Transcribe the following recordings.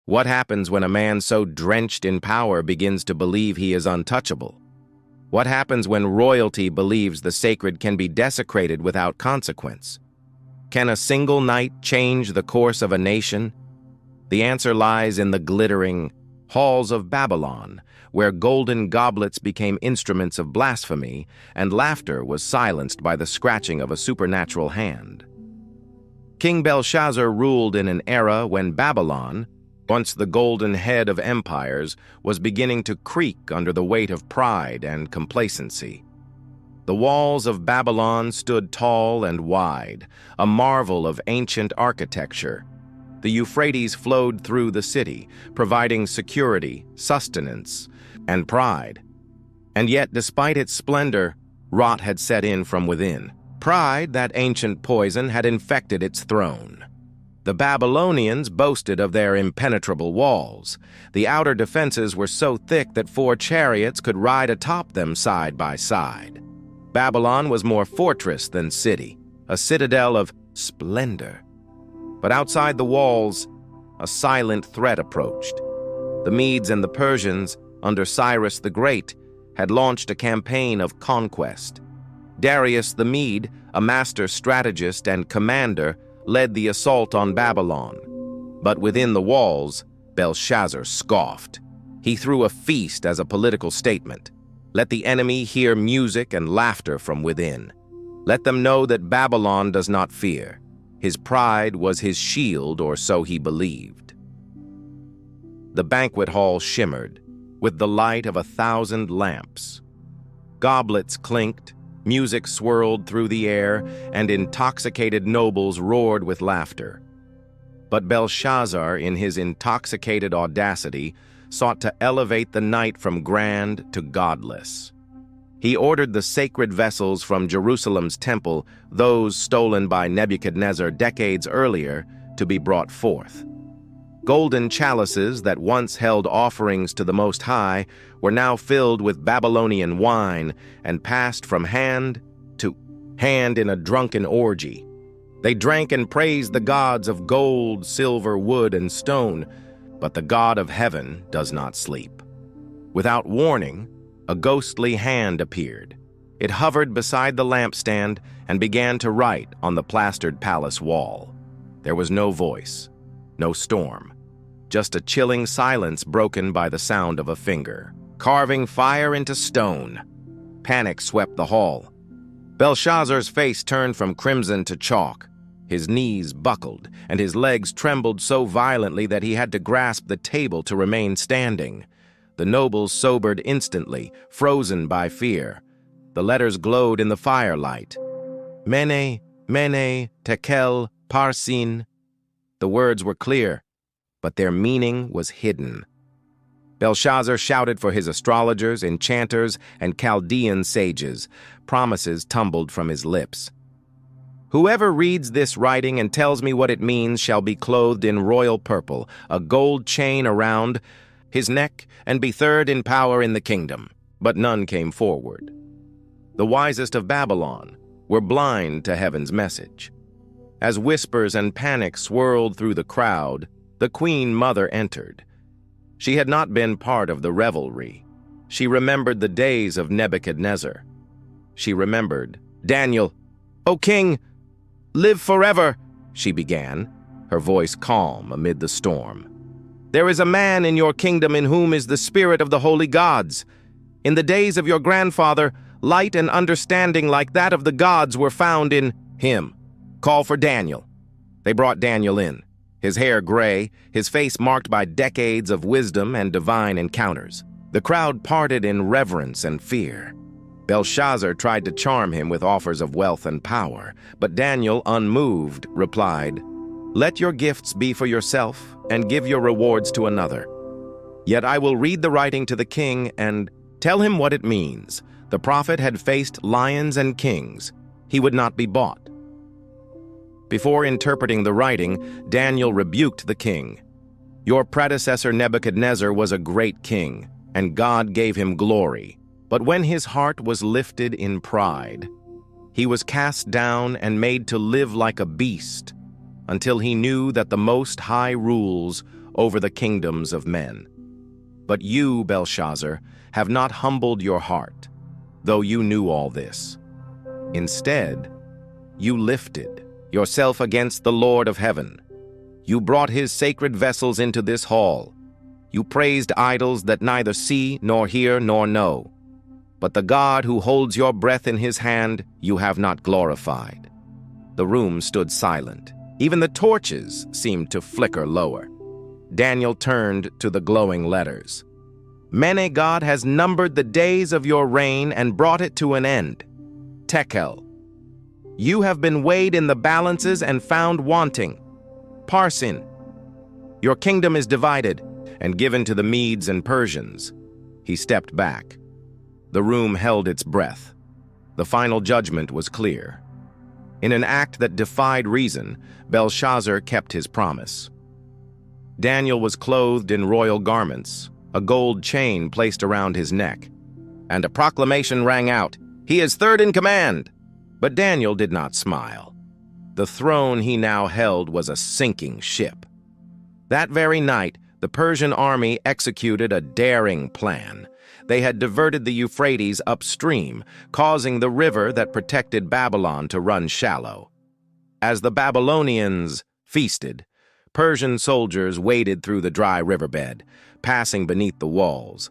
What happens when a man so drenched in power begins to believe he is untouchable? What happens when royalty believes the sacred can be desecrated without consequence? Can a single night change the course of a nation? The answer lies in the glittering halls of Babylon, where golden goblets became instruments of blasphemy and laughter was silenced by the scratching of a supernatural hand. King Belshazzar ruled in an era when Babylon, once the golden head of empires, was beginning to creak under the weight of pride and complacency. The walls of Babylon stood tall and wide, a marvel of ancient architecture. The Euphrates flowed through the city, providing security, sustenance, and pride. And yet, despite its splendor, rot had set in from within. Pride, that ancient poison, had infected its throne. The Babylonians boasted of their impenetrable walls. The outer defenses were so thick that 4 chariots could ride atop them side by side. Babylon was more fortress than city, a citadel of splendor. But outside the walls, a silent threat approached. The Medes and the Persians, under Cyrus the Great, had launched a campaign of conquest. Darius the Mede, a master strategist and commander, led the assault on Babylon. But within the walls, Belshazzar scoffed. He threw a feast as a political statement. Let the enemy hear music and laughter from within. Let them know that Babylon does not fear. His pride was his shield, or so he believed. The banquet hall shimmered with the light of 1,000 lamps. Goblets clinked, music swirled through the air, and intoxicated nobles roared with laughter. But Belshazzar, in his intoxicated audacity, sought to elevate the night from grand to godless. He ordered the sacred vessels from Jerusalem's temple, those stolen by Nebuchadnezzar decades earlier, to be brought forth. Golden chalices that once held offerings to the Most High were now filled with Babylonian wine and passed from hand to hand in a drunken orgy. They drank and praised the gods of gold, silver, wood, and stone, but the God of heaven does not sleep. Without warning, a ghostly hand appeared. It hovered beside the lampstand and began to write on the plastered palace wall. There was no voice, no storm, just a chilling silence broken by the sound of a finger, carving fire into stone. Panic swept the hall. Belshazzar's face turned from crimson to chalk. His knees buckled, and his legs trembled so violently that he had to grasp the table to remain standing. The nobles sobered instantly, frozen by fear. The letters glowed in the firelight. Mene, Mene, Tekel, Parsin. The words were clear, but their meaning was hidden. Belshazzar shouted for his astrologers, enchanters, and Chaldean sages. Promises tumbled from his lips. Whoever reads this writing and tells me what it means shall be clothed in royal purple, a gold chain around his neck, and be third in power in the kingdom. But none came forward. The wisest of Babylon were blind to heaven's message. As whispers and panic swirled through the crowd, the Queen Mother entered. She had not been part of the revelry. She remembered the days of Nebuchadnezzar. She remembered, "Daniel, O king, live forever," she began, her voice calm amid the storm. "There is a man in your kingdom in whom is the spirit of the holy gods. In the days of your grandfather, light and understanding like that of the gods were found in him. Call for Daniel." They brought Daniel in, his hair gray, his face marked by decades of wisdom and divine encounters. The crowd parted in reverence and fear. Belshazzar tried to charm him with offers of wealth and power, but Daniel, unmoved, replied, "Let your gifts be for yourself, and give your rewards to another. Yet I will read the writing to the king and tell him what it means. The prophet had faced lions and kings. He would not be bought." Before interpreting the writing, Daniel rebuked the king. "Your predecessor Nebuchadnezzar was a great king, and God gave him glory. But when his heart was lifted in pride, he was cast down and made to live like a beast, until he knew that the Most High rules over the kingdoms of men. But you, Belshazzar, have not humbled your heart, though you knew all this. Instead, you lifted yourself against the Lord of heaven. You brought his sacred vessels into this hall. You praised idols that neither see, nor hear, nor know. But the God who holds your breath in his hand, you have not glorified. The room stood silent. Even the torches seemed to flicker lower. Daniel turned to the glowing letters. Mene, God has numbered the days of your reign and brought it to an end. Tekel, you have been weighed in the balances and found wanting. Parsin, your kingdom is divided and given to the Medes and Persians. He stepped back. The room held its breath. The final judgment was clear. In an act that defied reason, Belshazzar kept his promise. Daniel was clothed in royal garments, a gold chain placed around his neck, and a proclamation rang out, "He is third in command!" But Daniel did not smile. The throne he now held was a sinking ship. That very night, the Persian army executed a daring plan. They had diverted the Euphrates upstream, causing the river that protected Babylon to run shallow. As the Babylonians feasted, Persian soldiers waded through the dry riverbed, passing beneath the walls.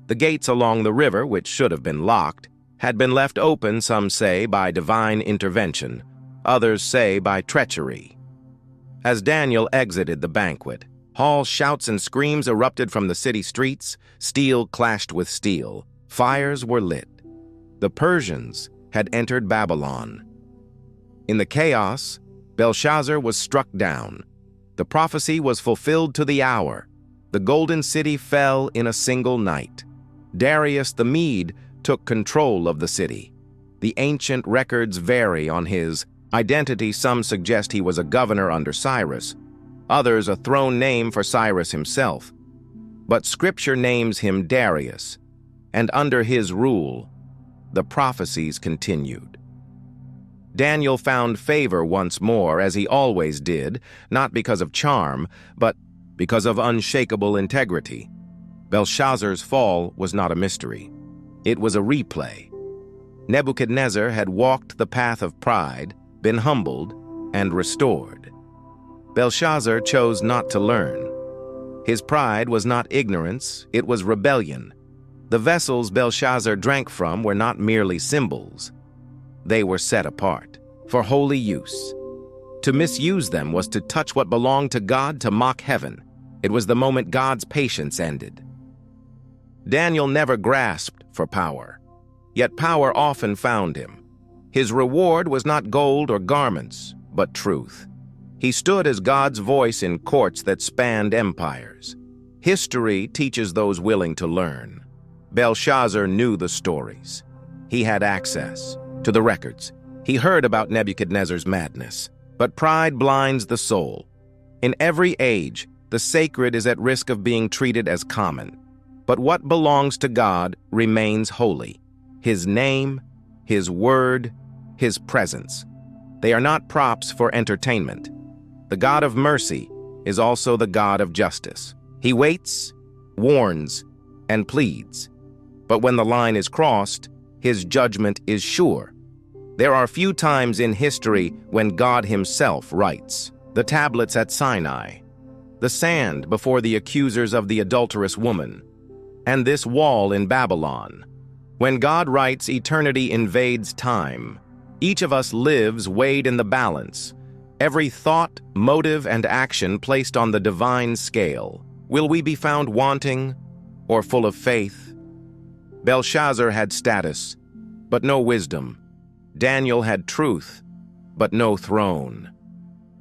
The gates along the river, which should have been locked, had been left open, some say, by divine intervention, others say by treachery. As Daniel exited the banquet, hall shouts and screams erupted from the city streets, steel clashed with steel, fires were lit. The Persians had entered Babylon. In the chaos, Belshazzar was struck down. The prophecy was fulfilled to the hour. The golden city fell in a single night. Darius the Mede took control of the city. The ancient records vary on his identity. Some suggest he was a governor under Cyrus, others a thrown name for Cyrus himself. But scripture names him Darius, and under his rule, the prophecies continued. Daniel found favor once more, as he always did, not because of charm, but because of unshakable integrity. Belshazzar's fall was not a mystery. It was a replay. Nebuchadnezzar had walked the path of pride, been humbled, and restored. Belshazzar chose not to learn. His pride was not ignorance, it was rebellion. The vessels Belshazzar drank from were not merely symbols. They were set apart for holy use. To misuse them was to touch what belonged to God, to mock heaven. It was the moment God's patience ended. Daniel never grasped for power, yet power often found him. His reward was not gold or garments, but truth. He stood as God's voice in courts that spanned empires. History teaches those willing to learn. Belshazzar knew the stories. He had access to the records. He heard about Nebuchadnezzar's madness. But pride blinds the soul. In every age, the sacred is at risk of being treated as common. But what belongs to God remains holy. His name, His word, His presence. They are not props for entertainment. The God of mercy is also the God of justice. He waits, warns, and pleads. But when the line is crossed, His judgment is sure. There are few times in history when God Himself writes. The tablets at Sinai, the sand before the accusers of the adulterous woman, and this wall in Babylon. When God writes, eternity invades time. Each of us lives weighed in the balance. Every thought, motive, and action placed on the divine scale. Will we be found wanting or full of faith? Belshazzar had status, but no wisdom. Daniel had truth, but no throne.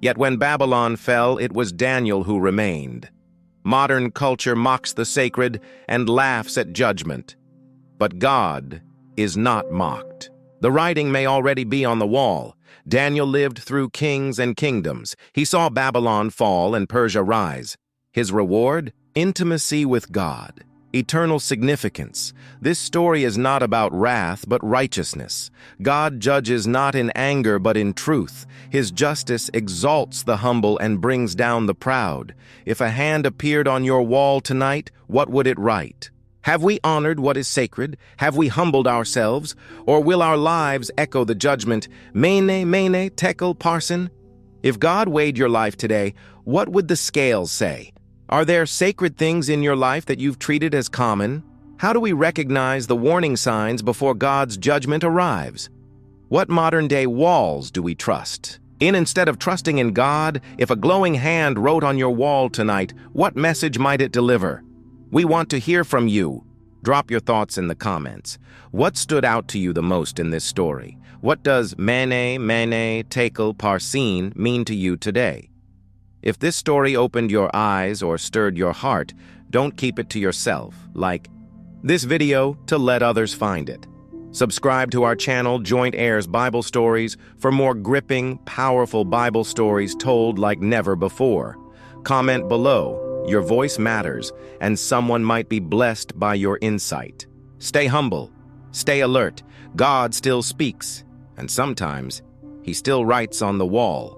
Yet when Babylon fell, it was Daniel who remained. Modern culture mocks the sacred and laughs at judgment. But God is not mocked. The writing may already be on the wall. Daniel lived through kings and kingdoms. He saw Babylon fall and Persia rise. His reward? Intimacy with God. Eternal significance. This story is not about wrath, but righteousness. God judges not in anger, but in truth. His justice exalts the humble and brings down the proud. If a hand appeared on your wall tonight, what would it write? Have we honored what is sacred? Have we humbled ourselves? Or will our lives echo the judgment, Mene, Mene, Tekel, Parsin? If God weighed your life today, what would the scales say? Are there sacred things in your life that you've treated as common? How do we recognize the warning signs before God's judgment arrives? What modern-day walls do we trust? Instead of trusting in God, if a glowing hand wrote on your wall tonight, what message might it deliver? We want to hear from you. Drop your thoughts in the comments. What stood out to you the most in this story? What does Mene, Mene, Tekel, Parsin mean to you today? If this story opened your eyes or stirred your heart, don't keep it to yourself. Like this video to let others find it. Subscribe to our channel, Joint Heirs Bible Stories, for more gripping, powerful Bible stories told like never before. Comment below. Your voice matters, and someone might be blessed by your insight. Stay humble. Stay alert. God still speaks, and sometimes He still writes on the wall.